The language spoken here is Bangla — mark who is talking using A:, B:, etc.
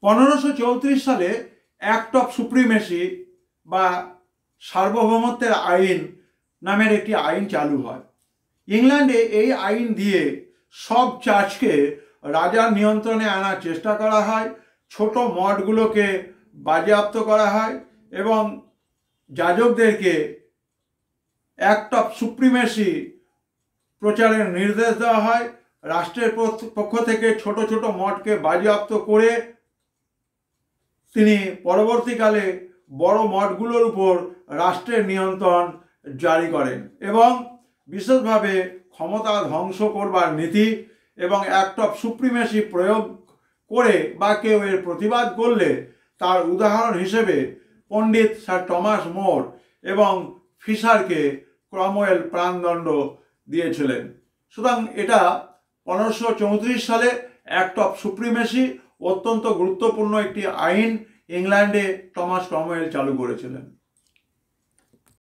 A: 1534 সালে অ্যাক্ট অফ সুপ্রিমেসি বা সার্বভৌমত্বের আইন নামের একটি আইন চালু হয়। ইংল্যান্ডে এই আইন দিয়ে সব চার্চকে রাজার নিয়ন্ত্রণে আনার চেষ্টা করা হয়, ছোট মঠগুলোকে বাজেয়াপ্ত করা হয় এবং যাজকদেরকে অ্যাক্ট অফ সুপ্রিমেসি প্রচারের নির্দেশ দেওয়া হয়। রাষ্ট্রের পক্ষ থেকে ছোট ছোট মঠকে বাজেয়াপ্ত করে তিনি পরবর্তীকালে বড় মঠগুলোর উপর রাষ্ট্রের নিয়ন্ত্রণ জারি করেন এবং বিশেষভাবে ক্ষমতা ধ্বংস করবার নীতি এবং অ্যাক্ট অফ সুপ্রিমেসি প্রয়োগ করে বা কেউ এর প্রতিবাদ করলে তার উদাহরণ হিসেবে পণ্ডিত স্যার টমাস মোর এবং ফিশারকে ক্রমওয়েল প্রাণদণ্ড দিয়েছিলেন। সুতরাং এটা 1534 সালে অ্যাক্ট অফ সুপ্রিমেসি অত্যন্ত গুরুত্বপূর্ণ একটি আইন ইংল্যান্ডে টমাস ক্রমওয়েল চালু করেছিলেন।